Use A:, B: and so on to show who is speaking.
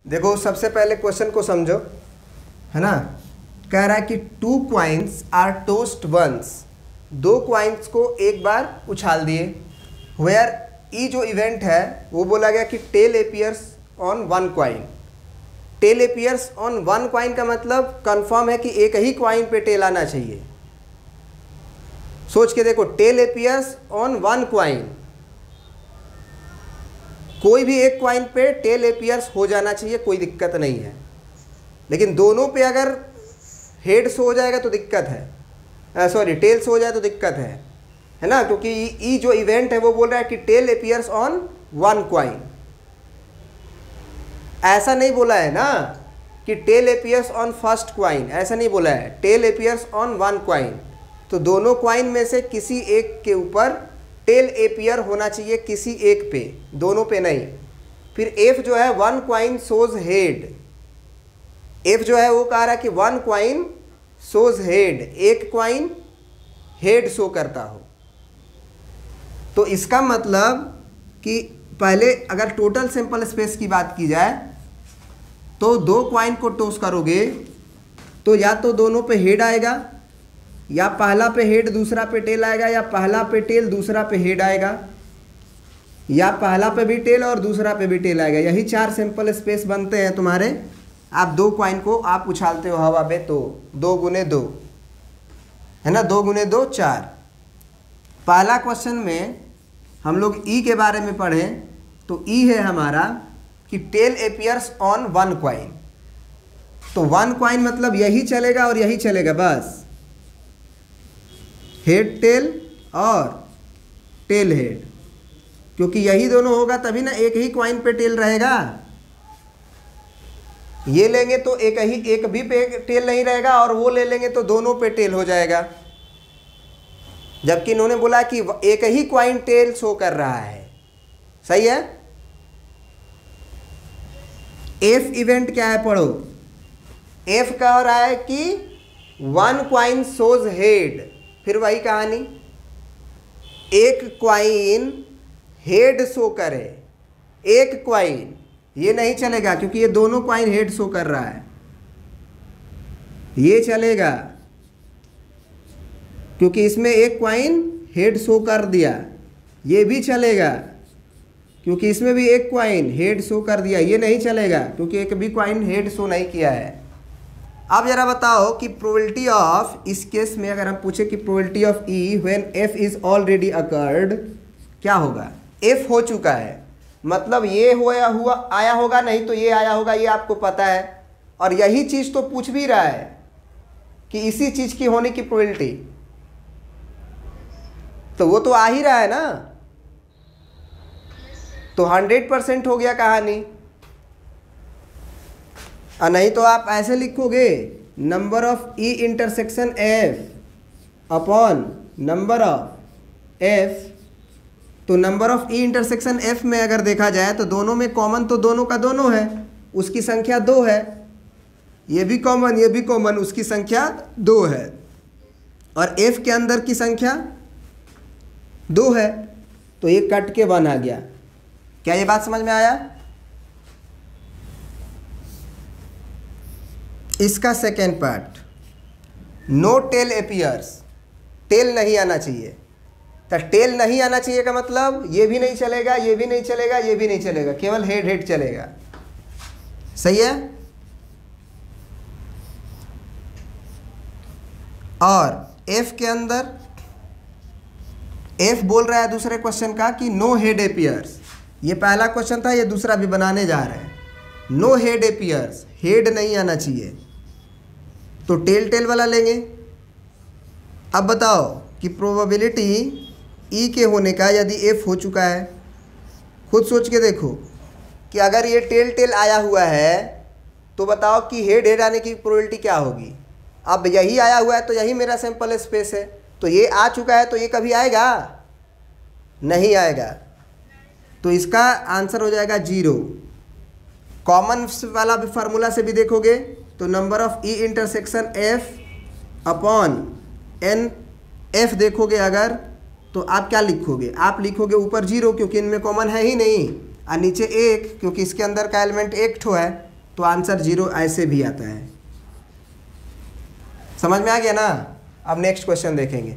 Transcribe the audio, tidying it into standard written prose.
A: देखो सबसे पहले क्वेश्चन को समझो, है ना। कह रहा है कि 2 coins are tossed once, 2 coins को एक बार उछाल दिए। वेयर ई जो इवेंट है वो बोला गया कि tail appears on 1 coin. Tail appears on 1 coin का मतलब कंफर्म है कि एक ही कॉइन पे टेल आना चाहिए। सोच के देखो, टेल एपियर्स ऑन 1 कॉइन, कोई भी एक कॉइन पे टेल एपियर्स हो जाना चाहिए, कोई दिक्कत नहीं है। लेकिन दोनों पे अगर हेड शो हो जाएगा तो दिक्कत है, सॉरी टेल शो हो जाए तो दिक्कत है ना। क्योंकि ई जो इवेंट है वो बोल रहा है कि टेल एपियर्स ऑन 1 कॉइन। ऐसा नहीं बोला है ना कि tail appears on first coin, ऐसा नहीं बोला है, टेल एपियर्स ऑन 1 कॉइन। तो दोनों कॉइन में से किसी एक के ऊपर टेल एपियर होना चाहिए, किसी एक पे, दोनों पे नहीं। फिर एफ जो है 1 कॉइन शोज हेड, एफ जो है वो कह रहा है कि 1 कॉइन शोज हेड, एक कॉइन हेड शो करता हो। तो इसका मतलब कि पहले अगर टोटल सैंपल स्पेस की बात की जाए तो 2 कॉइन को टॉस करोगे तो या तो दोनों पे हेड आएगा, या पहला पे हेड दूसरा पे टेल आएगा, या पहला पे टेल दूसरा पे हेड आएगा, या पहला पे भी टेल और दूसरा पे भी टेल आएगा। यही 4 सैंपल स्पेस बनते हैं तुम्हारे। आप 2 कॉइन को आप उछालते हो हवा में तो 2 गुने 2 है ना, 2 गुने 2 4। पहला क्वेश्चन में हम लोग ई के बारे में पढ़ें तो ई है हमारा कि टेल एपियर्स ऑन 1 कॉइन। तो 1 कॉइन मतलब यही चलेगा और यही चलेगा, बस हेड टेल और टेल हेड, क्योंकि यही दोनों होगा तभी ना एक ही कॉइन पे टेल रहेगा। ये लेंगे तो एक भी पे टेल नहीं रहेगा, और वो ले लेंगे तो दोनों पे टेल हो जाएगा। जबकि इन्होंने बोला कि एक ही कॉइन टेल शो कर रहा है, सही है। एफ इवेंट क्या है पढ़ो। एफ कह रहा है कि 1 कॉइन शोज हेड, फिर वही कहानी, एक कॉइन हेड शो करे, एक कॉइन, ये नहीं चलेगा क्योंकि ये दोनों कॉइन हेड शो कर रहा है। ये चलेगा क्योंकि इसमें एक कॉइन हेड शो कर दिया। ये भी चलेगा क्योंकि इसमें भी एक कॉइन हेड शो कर दिया। ये नहीं चलेगा क्योंकि एक भी कॉइन हेड शो नहीं किया है। अब जरा बताओ कि प्रोबेबिलिटी ऑफ, इस केस में अगर हम पूछे कि probability of E when F is already occurred, क्या होगा। एफ हो चुका है मतलब ये हुआ आया होगा, नहीं तो ये आया होगा, ये आपको पता है। और यही चीज़ तो पूछ भी रहा है कि इसी चीज़ की होने की प्रोबेबिलिटी, तो वो तो आ ही रहा है ना। तो 100% हो गया कहानी। और नहीं तो आप ऐसे लिखोगे number of E intersection F upon number of F. तो number of E intersection F में अगर देखा जाए तो दोनों में कॉमन तो दोनों का दोनों है, उसकी संख्या 2 है। ये भी कॉमन, ये भी कॉमन, उसकी संख्या 2 है। और एफ के अंदर की संख्या 2 है, तो ये कट के 1 आ गया। क्या ये बात समझ में आया। इसका second part, no tail appears, tail नहीं आना चाहिए। तो टेल नहीं आना चाहिए का मतलब ये भी नहीं चलेगा, ये भी नहीं चलेगा, ये भी नहीं चलेगा, केवल हेड हेड चलेगा, सही है। और एफ के अंदर, एफ बोल रहा है दूसरे क्वेश्चन का कि नो हेड एपियर्स। ये पहला क्वेश्चन था, ये दूसरा भी बनाने जा रहे हैं। नो हेड एपियर्स, हेड नहीं आना चाहिए, तो टेल टेल वाला लेंगे। अब बताओ कि प्रोबेबिलिटी ई के होने का यदि एफ हो चुका है, खुद सोच के देखो कि अगर ये टेल टेल आया हुआ है तो बताओ कि हेड हेड आने की प्रोबेबिलिटी क्या होगी। अब यही आया हुआ है तो यही मेरा सैंपल स्पेस है, तो ये आ चुका है तो ये कभी आएगा नहीं आएगा, तो इसका आंसर हो जाएगा 0। कॉमन वाला भी फार्मूला से भी देखोगे तो number of E intersection F upon N F देखोगे अगर, तो आप क्या लिखोगे, आप लिखोगे ऊपर 0 क्योंकि इनमें कॉमन है ही नहीं, और नीचे 1 क्योंकि इसके अंदर का एलिमेंट 1 ठो है, तो आंसर 0 ऐसे भी आता है। समझ में आ गया ना। अब नेक्स्ट क्वेश्चन देखेंगे।